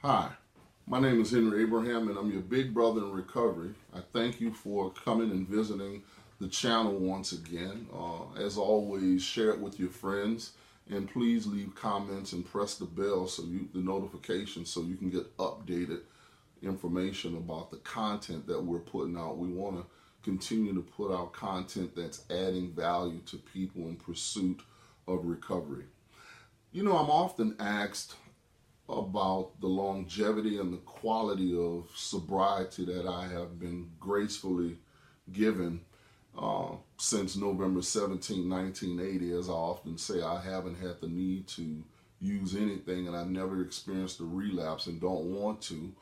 Hi, my name is Henry Abraham, and I'm your big brother in recovery. I thank you for coming and visiting the channel once again. As always, share it with your friends, and please leave comments and press the bell the notification so you can get updated information about the content that we're putting out. We want to continue to put out content that's adding value to people in pursuit of recovery. You know, I'm often asked about the longevity and the quality of sobriety that I have been gracefully given since November 17, 1980. As I often say, I haven't had the need to use anything, and I've never experienced a relapse and don't want to.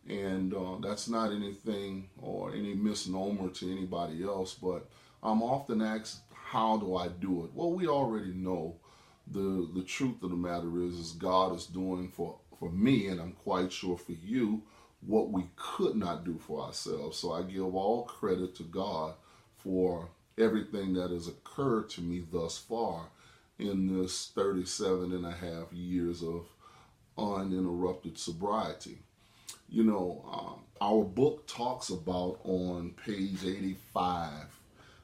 And that's not anything or any misnomer to anybody else, but I'm often asked, how do I do it? Well, we already know the truth of the matter is God is doing for me, and I'm quite sure for you, what we could not do for ourselves. So I give all credit to God for everything that has occurred to me thus far in this 37 and a half years of uninterrupted sobriety. You know, our book talks about on page 85.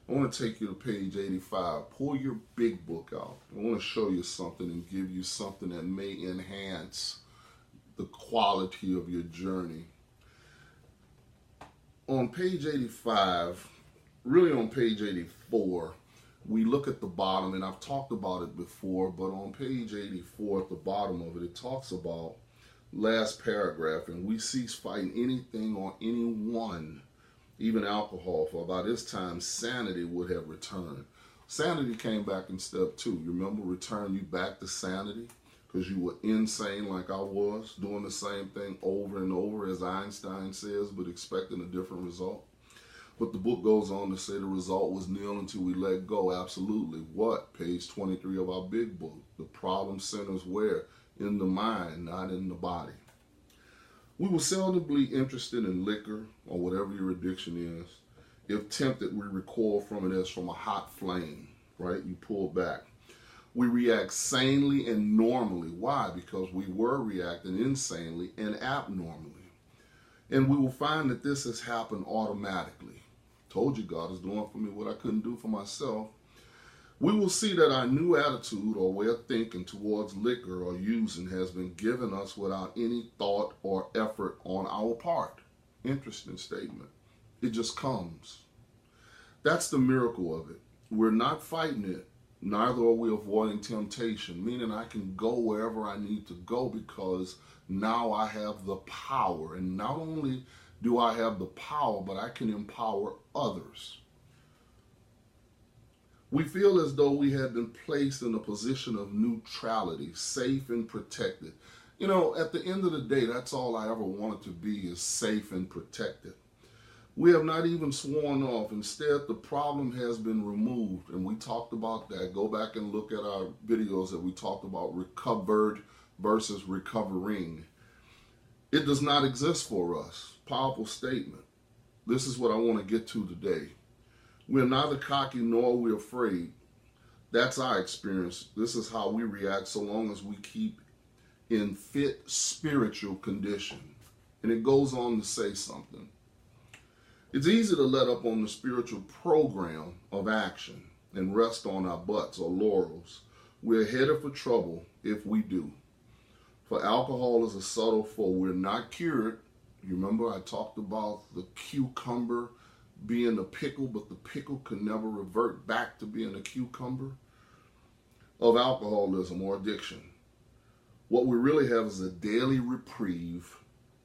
I want to take you to page 85. Pull your big book out. I want to show you something and give you something that may enhance the quality of your journey. On page 85, really on page 84, we look at the bottom, and I've talked about it before, but on page 84 at the bottom of it, it talks about last paragraph, and we cease fighting anything or anyone, even alcohol, for by this time sanity would have returned. Sanity came back in step 2. You remember, return you back to sanity because you were insane like I was, doing the same thing over and over, as Einstein says, but expecting a different result. But the book goes on to say the result was nil until we let go. Absolutely. What? Page 23 of our big book. The problem centers where? In the mind, not in the body. We will seldomly interested in liquor or whatever your addiction is. If tempted, we recoil from it as from a hot flame, right? You pull back. We react sanely and normally. Why? Because we were reacting insanely and abnormally. And we will find that this has happened automatically. Told you God is doing for me what I couldn't do for myself. We will see that our new attitude or way of thinking towards liquor or using has been given us without any thought or effort on our part. Interesting statement. It just comes. That's the miracle of it. We're not fighting it, neither are we avoiding temptation, meaning I can go wherever I need to go because now I have the power. And not only do I have the power, but I can empower others. We feel as though we have been placed in a position of neutrality, safe and protected. You know, at the end of the day, that's all I ever wanted to be, is safe and protected. We have not even sworn off. Instead, the problem has been removed, and we talked about that. Go back and look at our videos that we talked about recovered versus recovering. It does not exist for us. Powerful statement. This is what I want to get to today. We're neither cocky nor are we afraid. That's our experience. This is how we react so long as we keep in fit spiritual condition. And it goes on to say something. It's easy to let up on the spiritual program of action and rest on our butts or laurels. We're headed for trouble if we do. For alcohol is a subtle foe. We're not cured. You remember I talked about the cucumber being a pickle, but the pickle can never revert back to being a cucumber of alcoholism or addiction. What we really have is a daily reprieve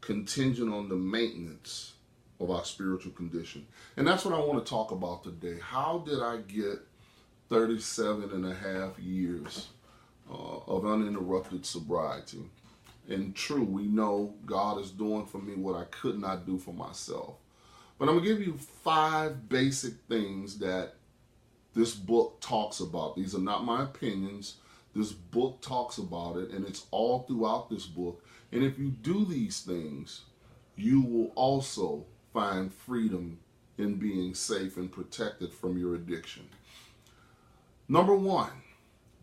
contingent on the maintenance of our spiritual condition. And that's what I want to talk about today. How did I get 37 and a half years of uninterrupted sobriety? And true, we know God is doing for me what I could not do for myself. But I'm going to give you 5 basic things that this book talks about. These are not my opinions. This book talks about it, and it's all throughout this book. And if you do these things, you will also find freedom in being safe and protected from your addiction. Number 1,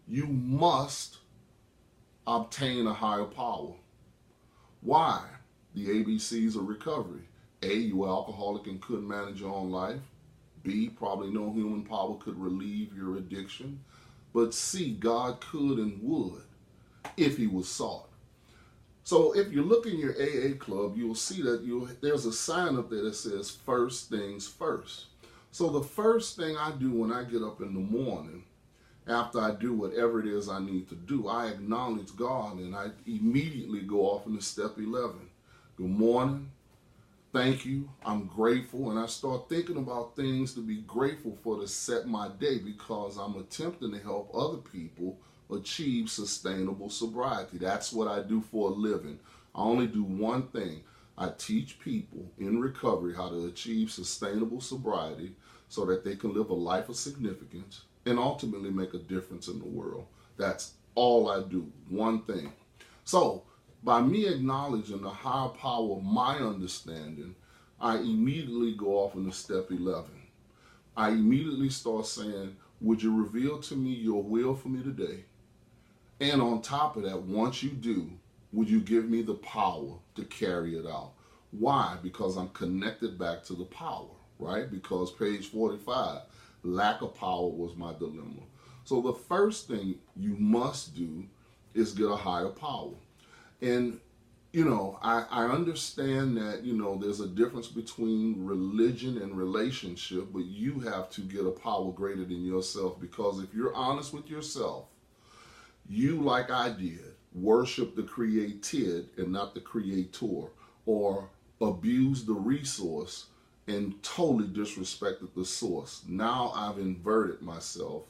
you must obtain a higher power. Why? The ABCs of recovery. A, you were alcoholic and couldn't manage your own life. B, probably no human power could relieve your addiction. But C, God could and would if he was sought. So if you look in your AA club, you'll see that there's a sign up there that says first things first. So the first thing I do when I get up in the morning, after I do whatever it is I need to do, I acknowledge God and I immediately go off into step 11. Good morning. Thank you. I'm grateful. And I start thinking about things to be grateful for to set my day, because I'm attempting to help other people achieve sustainable sobriety. That's what I do for a living. I only do one thing. I teach people in recovery how to achieve sustainable sobriety so that they can live a life of significance and ultimately make a difference in the world. That's all I do. One thing. So by me acknowledging the higher power of my understanding, I immediately go off into step 11. I immediately start saying, would you reveal to me your will for me today? And on top of that, once you do, would you give me the power to carry it out? Why? Because I'm connected back to the power, right? Because page 45, lack of power was my dilemma. So the first thing you must do is get a higher power. And, I understand that, there's a difference between religion and relationship, but you have to get a power greater than yourself, because if you're honest with yourself, you, like I did, worship the created and not the creator, or abuse the resource and totally disrespected the source. Now I've inverted myself.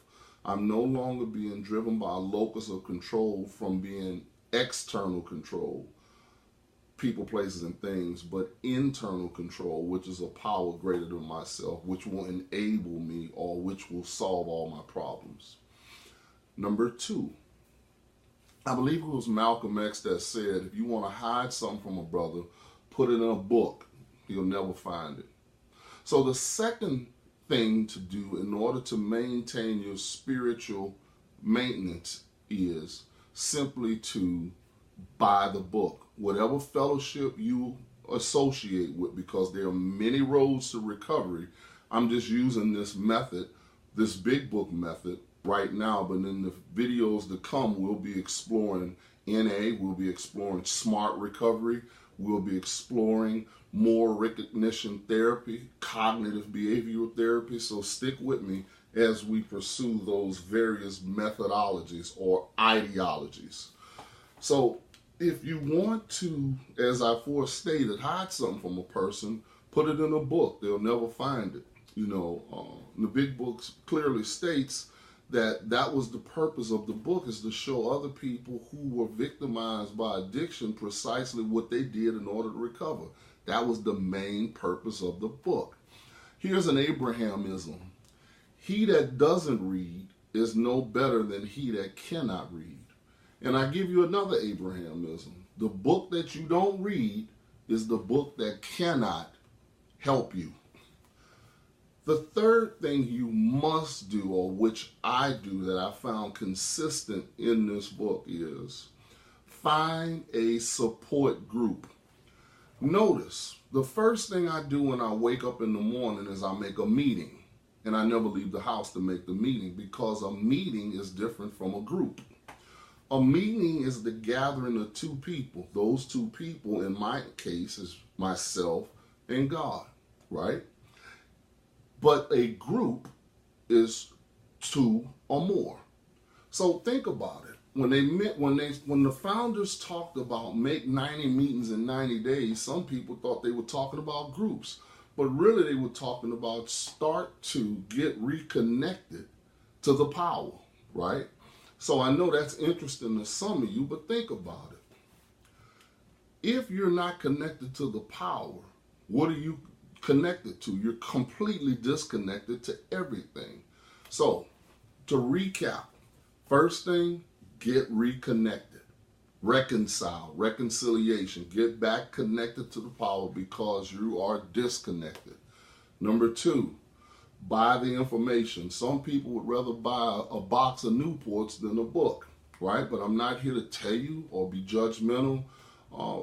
I'm no longer being driven by a locus of control from being external control, people, places, and things, but internal control, which is a power greater than myself, which will enable me, or which will solve all my problems. Number 2, I believe it was Malcolm X that said, if you want to hide something from a brother, put it in a book. He'll never find it. So the second thing to do in order to maintain your spiritual maintenance is simply to buy the book. Whatever fellowship you associate with, because there are many roads to recovery. I'm just using this method, this big book method, right now, but in the videos to come, we'll be exploring NA, we'll be exploring smart recovery, we'll be exploring more recognition therapy, cognitive behavioral therapy. So stick with me as we pursue those various methodologies or ideologies. So if you want to, as I stated, hide something from a person, put it in a book. They'll never find it. The big book clearly states that was the purpose of the book, is to show other people who were victimized by addiction precisely what they did in order to recover. That was the main purpose of the book. Here's an Abrahamism. He that doesn't read is no better than he that cannot read. And I give you another Abrahamism. The book that you don't read is the book that cannot help you. The third thing you must do, or which I do that I found consistent in this book, is find a support group. Notice, the first thing I do when I wake up in the morning is I make a meeting. And I never leave the house to make the meeting, because a meeting is different from a group. A meeting is the gathering of two people. Those two people, in my case, is myself and God, right? But a group is 2 or more. So think about it. When the founders talked about make 90 meetings in 90 days, some people thought they were talking about groups, but really they were talking about start to get reconnected to the power, right? So I know that's interesting to some of you, but think about it. If you're not connected to the power, what are you connected to? You're completely disconnected to everything. So to recap, first thing, get reconnected, reconcile, reconciliation, get back connected to the power because you are disconnected. Number 2, buy the information. Some people would rather buy a box of Newports than a book, right? But I'm not here to tell you or be judgmental.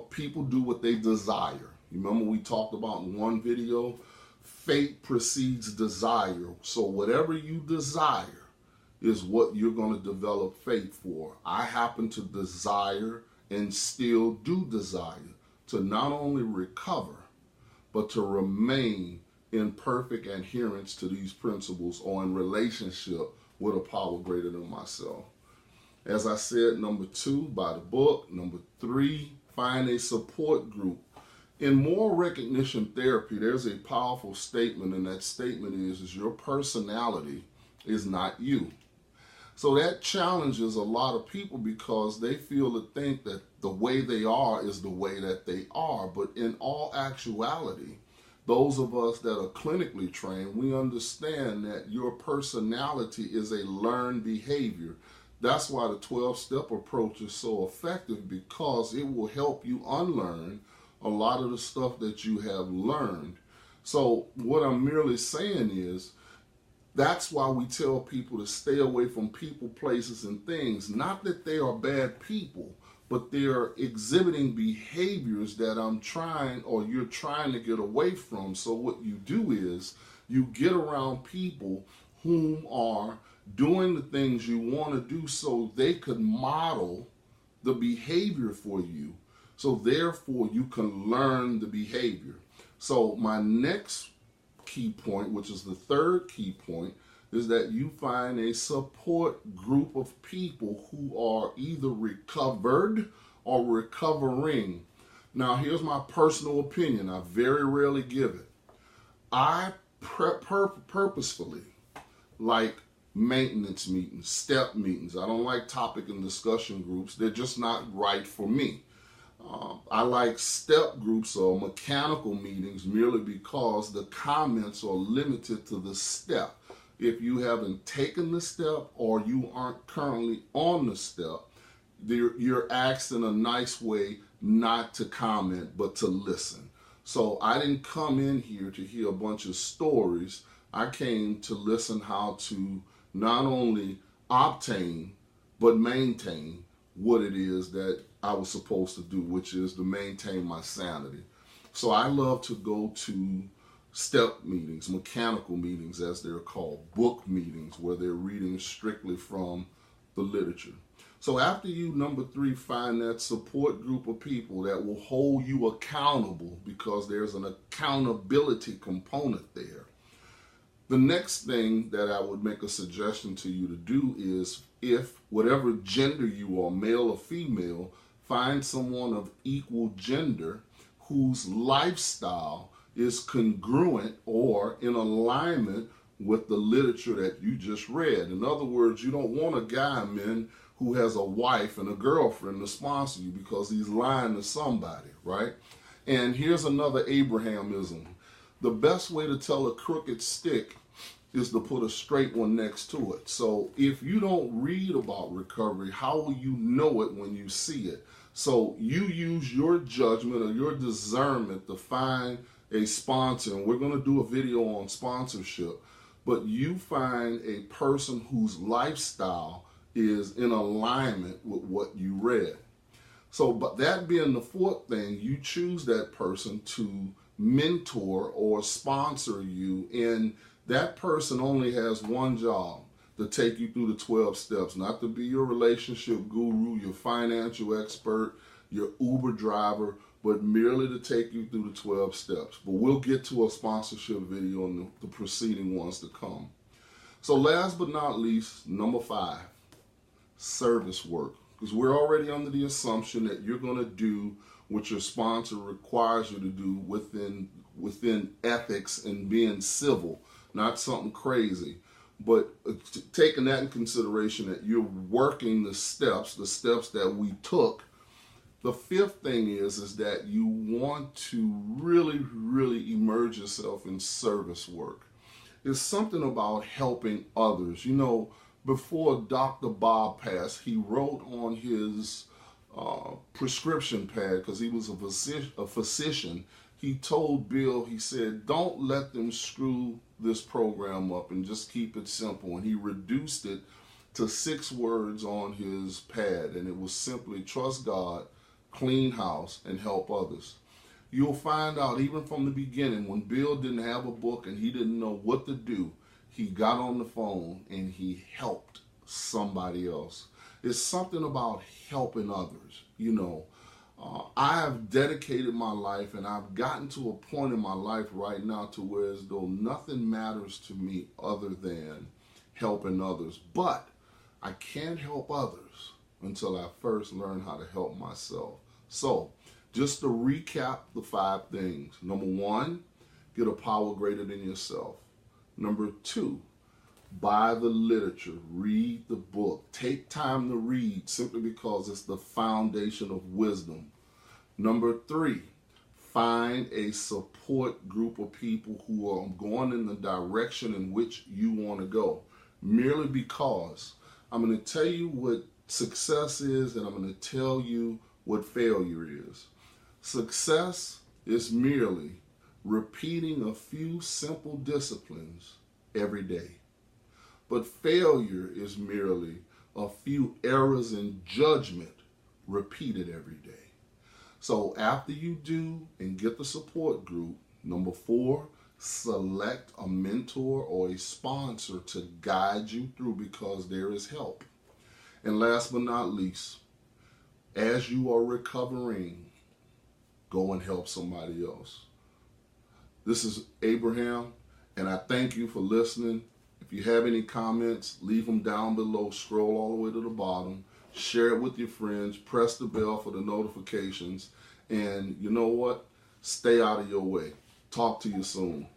People do what they desire. Remember we talked about in one video, fate precedes desire. So whatever you desire is what you're going to develop faith for. I happen to desire and still do desire to not only recover, but to remain in perfect adherence to these principles or in relationship with a power greater than myself. As I said, number 2, buy the book. Number 3, find a support group. In moral recognition therapy, there's a powerful statement, and that statement is your personality is not you. So that challenges a lot of people because they feel to think that the way they are is the way that they are. But in all actuality, those of us that are clinically trained, we understand that your personality is a learned behavior. That's why the 12-step approach is so effective, because it will help you unlearn a lot of the stuff that you have learned. So what I'm merely saying is, that's why we tell people to stay away from people, places, and things. Not that they are bad people, but they're exhibiting behaviors that I'm trying, or you're trying to get away from. So what you do is you get around people whom are doing the things you want to do so they could model the behavior for you. So therefore you can learn the behavior. So my next key point, which is the third key point, is that you find a support group of people who are either recovered or recovering. Now, here's my personal opinion. I very rarely give it. I purposefully like maintenance meetings, step meetings. I don't like topic and discussion groups. They're just not right for me. I like step groups or mechanical meetings merely because the comments are limited to the step. If you haven't taken the step or you aren't currently on the step, you're asked in a nice way not to comment, but to listen. So I didn't come in here to hear a bunch of stories. I came to listen how to not only obtain, but maintain what it is that I was supposed to do, which is to maintain my sanity. So I love to go to step meetings, mechanical meetings as they're called, book meetings where they're reading strictly from the literature. So after you, number 3, find that support group of people that will hold you accountable, because there's an accountability component there. The next thing that I would make a suggestion to you to do is, if whatever gender you are, male or female, find someone of equal gender whose lifestyle is congruent or in alignment with the literature that you just read. In other words, you don't want a guy, man, who has a wife and a girlfriend to sponsor you because he's lying to somebody, right? And here's another Abrahamism. The best way to tell a crooked stick is to put a straight one next to it. So if you don't read about recovery, how will you know it when you see it? So you use your judgment or your discernment to find a sponsor, and we're going to do a video on sponsorship, but you find a person whose lifestyle is in alignment with what you read. So, but that being the fourth thing, you choose that person to mentor or sponsor you, and that person only has one job: to take you through the 12 steps, not to be your relationship guru, your financial expert, your Uber driver, but merely to take you through the 12 steps. But we'll get to a sponsorship video in the preceding ones to come. So last but not least, number 5, service work. Because we're already under the assumption that you're going to do what your sponsor requires you to do within ethics and being civil, not something crazy. But taking that in consideration, that you're working the steps that we took. The fifth thing is that you want to really, really immerse yourself in service work. It's something about helping others. You know, before Dr. Bob passed, he wrote on his prescription pad, because he was a physician, he told Bill, he said, don't let them screw this program up and just keep it simple. And he reduced it to 6 words on his pad, and it was simply trust God, clean house, and help others. You'll find out even from the beginning when Bill didn't have a book and he didn't know what to do, he got on the phone and he helped somebody else. It's something about helping others. I have dedicated my life and I've gotten to a point in my life right now to where as though nothing matters to me other than helping others. But I can't help others until I first learn how to help myself. So, just to recap the 5 things. Number 1, get a power greater than yourself. Number 2, buy the literature, read the book. Take time to read simply because it's the foundation of wisdom. Number 3, find a support group of people who are going in the direction in which you want to go. Merely because I'm going to tell you what success is and I'm going to tell you what failure is. Success is merely repeating a few simple disciplines every day. But failure is merely a few errors in judgment repeated every day. So after you do and get the support group, number 4, select a mentor or a sponsor to guide you through because there is help. And last but not least, as you are recovering, go and help somebody else. This is Abraham, and I thank you for listening. If you have any comments, leave them down below. Scroll all the way to the bottom. Share it with your friends. Press the bell for the notifications. And you know what? Stay out of your way. Talk to you soon.